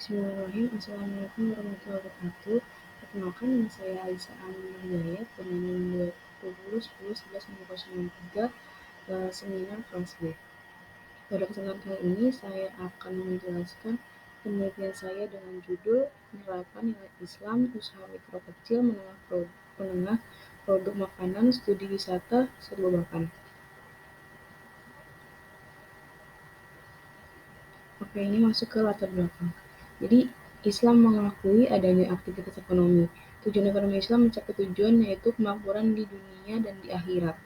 Bismillahirrahmanirrahim. Assalamualaikum warahmatullahi wabarakatuh. Perkenalkan, nama saya Aisyah Amin Hidayat dengan NIM 2010119093 seminar kelas B. Pada kesempatan kali ini saya akan menjelaskan penelitian saya dengan judul Penerapan Nilai Islam Usaha Mikro Kecil Menengah Produk Makanan Studi Wisata Serba-Bakan. Oke, ini masuk ke latar belakang. Jadi, Islam mengakui adanya aktivitas ekonomi. Tujuan ekonomi Islam mencapai tujuan yaitu kemakmuran di dunia dan di akhirat.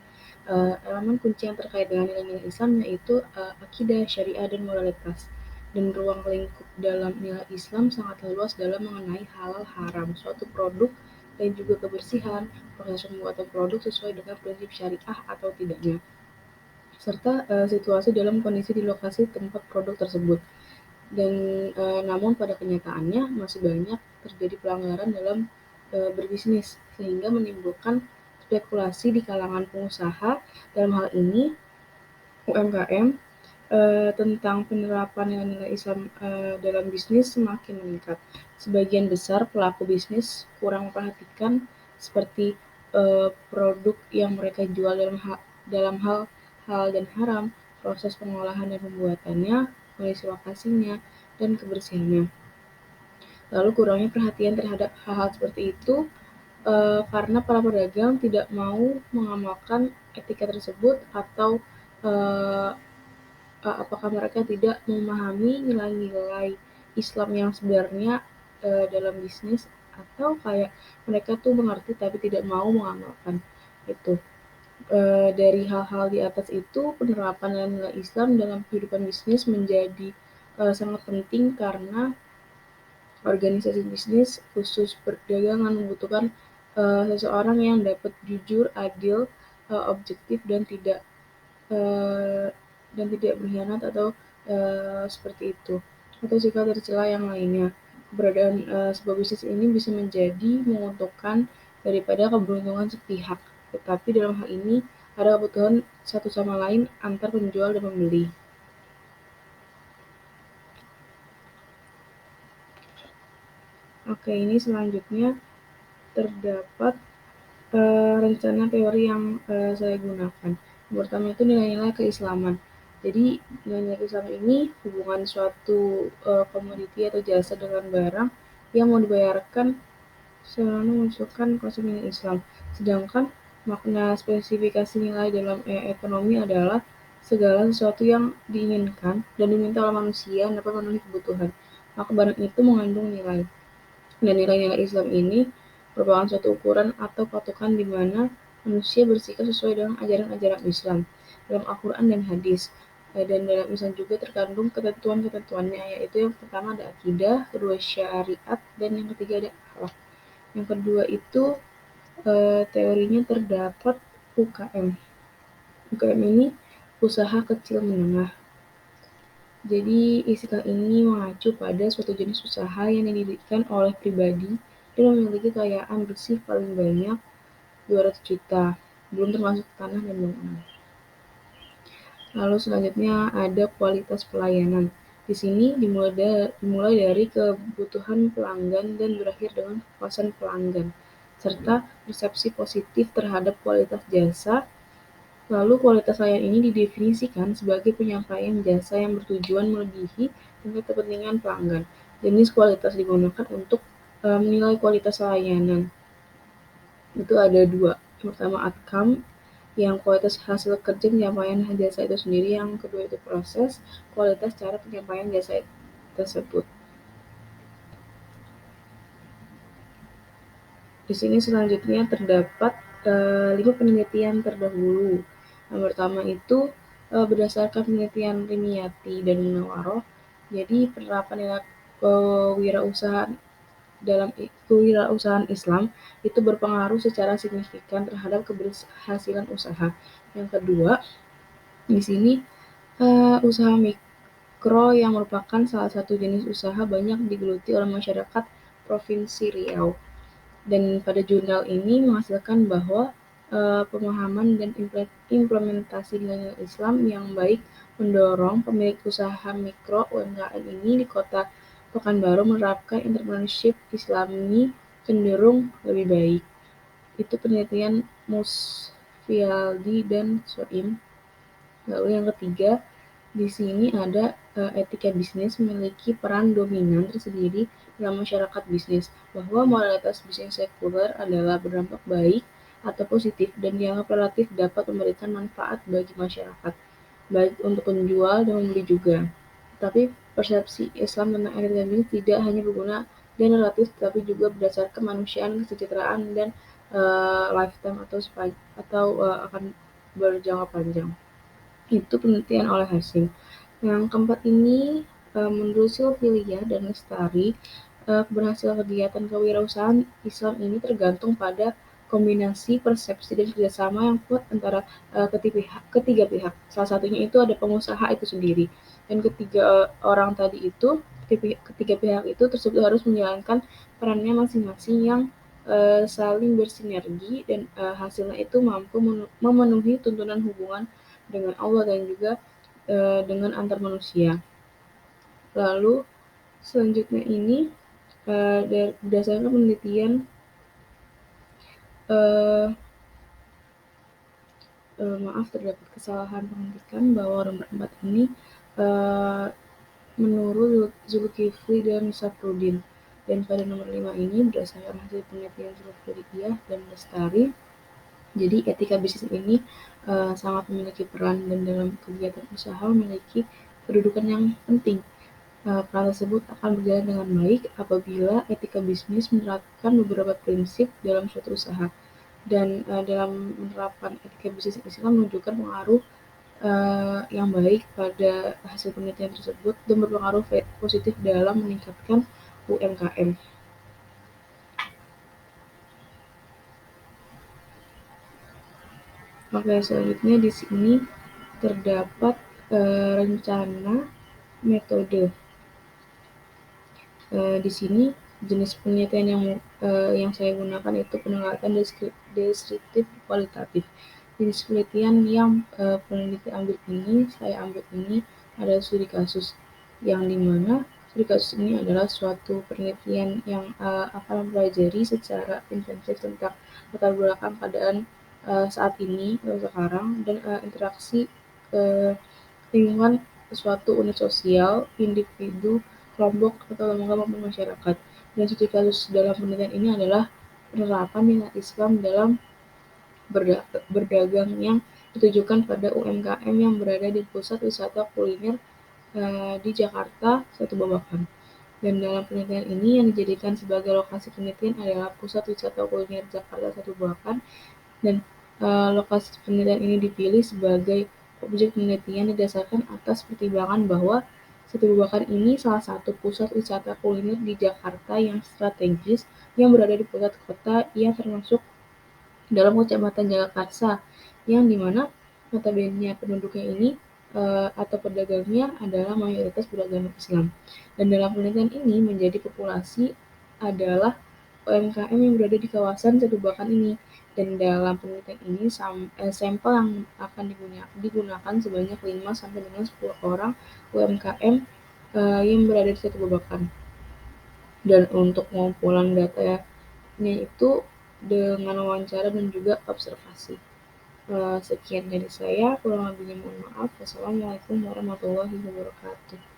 Elemen kunci yang terkait dengan nilai-nilai Islam yaitu akidah, syariah, dan moralitas. Dan ruang lingkup dalam nilai Islam sangat luas dalam mengenai halal haram, suatu produk, dan juga kebersihan, proses pembuatan produk sesuai dengan prinsip syariah atau tidaknya, serta situasi dalam kondisi di lokasi tempat produk tersebut. Dan namun pada kenyataannya masih banyak terjadi pelanggaran dalam berbisnis sehingga menimbulkan spekulasi di kalangan pengusaha, dalam hal ini UMKM, tentang penerapan nilai-nilai Islam dalam bisnis semakin meningkat. Sebagian besar pelaku bisnis kurang memperhatikan seperti produk yang mereka jual dalam hal halal dan haram, proses pengolahan dan pembuatannya, kondisi lokasinya, dan kebersihannya. Lalu kurangnya perhatian terhadap hal-hal seperti itu karena para pedagang tidak mau mengamalkan etika tersebut, atau apakah mereka tidak memahami nilai-nilai Islam yang sebenarnya dalam bisnis, atau kayak mereka tuh mengerti tapi tidak mau mengamalkan itu. Dari hal-hal di atas itu, penerapan nilai Islam dalam kehidupan bisnis menjadi sangat penting karena organisasi bisnis, khusus perdagangan, membutuhkan seseorang yang dapat jujur, adil, objektif, uh, dan tidak berkhianat atau seperti itu, atau sikap tercela yang lainnya. Keberadaan sebuah bisnis ini bisa menjadi menguntungkan daripada keberuntungan sepihak, tetapi dalam hal ini ada kebutuhan satu sama lain antar penjual dan pembeli. Oke, ini selanjutnya terdapat rencana teori yang saya gunakan. Yang pertama itu nilai-nilai keislaman. Jadi nilai-nilai keislaman ini hubungan suatu komoditi atau jasa dengan barang yang mau dibayarkan selalu menunjukkan konsep nilai Islam. Sedangkan makna spesifikasi nilai dalam ekonomi adalah segala sesuatu yang diinginkan dan diminta oleh manusia dapat memenuhi kebutuhan, maka barang itu mengandung nilai. Dan nilai-nilai Islam ini merupakan suatu ukuran atau patokan di mana manusia bersikap sesuai dengan ajaran-ajaran Islam dalam Al-Quran dan hadis. Dan dalam Islam juga terkandung ketentuan-ketentuannya, yaitu yang pertama ada akidah, kedua syariat, dan yang ketiga ada akhlak. Yang kedua itu teorinya terdapat UKM. UKM ini usaha kecil menengah. Jadi istilah ini mengacu pada suatu jenis usaha yang didirikan oleh pribadi dan memiliki kekayaan bersih paling banyak 200 juta, belum termasuk tanah dan bangunan. Lalu selanjutnya ada kualitas pelayanan. Di sini dimulai dari kebutuhan pelanggan dan berakhir dengan kepuasan pelanggan, serta persepsi positif terhadap kualitas jasa. Lalu kualitas layanan ini didefinisikan sebagai penyampaian jasa yang bertujuan melebihi tingkat kepentingan pelanggan. Jenis kualitas digunakan untuk menilai kualitas layanan itu ada dua. Yang pertama outcome, yang kualitas hasil kerja penyampaian jasa itu sendiri. Yang kedua itu proses, kualitas cara penyampaian jasa tersebut. Di sini selanjutnya terdapat 5 penelitian terdahulu. Yang pertama itu berdasarkan penelitian Rimiyati dan Munawaroh. Jadi penerapan nilai kewirausahaan dalam kewirausahaan Islam itu berpengaruh secara signifikan terhadap keberhasilan usaha. Yang kedua, di sini usaha mikro yang merupakan salah satu jenis usaha banyak digeluti oleh masyarakat Provinsi Riau. Dan pada jurnal ini menghasilkan bahwa pemahaman dan implementasi nilai Islam yang baik mendorong pemilik usaha mikro UMKM ini di kota Pekanbaru menerapkan entrepreneurship Islami cenderung lebih baik. Itu penelitian Musfialdi dan Soim. Lalu yang ketiga, di sini ada etika bisnis memiliki peran dominan tersendiri dalam masyarakat bisnis, bahwa moralitas bisnis sekuler adalah berdampak baik atau positif dan dianggap relatif dapat memberikan manfaat bagi masyarakat, baik untuk penjual dan pembeli juga. Tapi persepsi Islam tentang etika bisnis tidak hanya berguna dan relatif, tetapi juga berdasarkan kemanusiaan, kesejahteraan, dan lifetime atau akan berjangka panjang. Itu penelitian oleh Hashim. Yang keempat ini, menurut Sylvia dan Lestari, keberhasilan kegiatan kewirausahaan Islam ini tergantung pada kombinasi persepsi dan kerjasama yang kuat antara ketiga pihak. Salah satunya itu ada pengusaha itu sendiri. Dan ketiga orang tadi itu, ketiga pihak itu tersebut harus menjalankan perannya masing-masing yang saling bersinergi dan hasilnya itu mampu memenuhi tuntunan hubungan dengan Allah dan juga dengan antar manusia. Lalu selanjutnya ini berdasarkan penelitian uh, maaf terdapat kesalahan penghentikan bahwa nomor 4 ini uh, menurut Zulkifli dan Safruddin, dan pada nomor 5 ini berdasarkan hasil penelitian Zulkifli dan Lestari. Jadi etika bisnis ini sangat memiliki peran dan dalam kegiatan usaha memiliki kedudukan yang penting. Peran tersebut akan berjalan dengan baik apabila etika bisnis menerapkan beberapa prinsip dalam suatu usaha. Dan dalam menerapkan etika bisnis Islam menunjukkan pengaruh yang baik pada hasil penelitian tersebut dan berpengaruh positif dalam meningkatkan UMKM. Oke, selanjutnya di sini terdapat rencana metode. Di sini jenis penelitian yang saya gunakan itu penelitian deskriptif kualitatif. Jenis penelitian yang peneliti saya ambil ini adalah studi kasus, yang dimana studi kasus ini adalah suatu penelitian yang akan mempelajari secara intensif tentang latar belakang keadaan saat ini atau sekarang dan interaksi lingkungan suatu unit sosial, individu, kelompok, atau lembaga maupun masyarakat. Dan studi kasus dalam penelitian ini adalah penerapan nilai Islam dalam berdagang yang ditujukan pada UMKM yang berada di pusat wisata kuliner di Jakarta, Satu Babakan. Dan dalam penelitian ini yang dijadikan sebagai lokasi penelitian adalah pusat wisata kuliner Jakarta, Satu Babakan, dan lokasi penelitian ini dipilih sebagai objek penelitian didasarkan atas pertimbangan bahwa Satu Babakan ini salah satu pusat wisata kuliner di Jakarta yang strategis yang berada di pusat kota yang termasuk dalam Kecamatan Jagakarsa, yang dimana notabene penduduknya ini atau pedagangnya adalah mayoritas beragama Islam. Dan dalam penelitian ini menjadi populasi adalah UMKM yang berada di kawasan Satu Babakan ini. Dan dalam penelitian ini sampel yang akan digunakan sebanyak 5 sampai dengan 10 orang UMKM yang berada di Satu Babakan. Dan untuk pengumpulan datanya itu dengan wawancara dan juga observasi. Sekian dari saya, kurang lebihnya mohon maaf. Wassalamualaikum warahmatullahi wabarakatuh.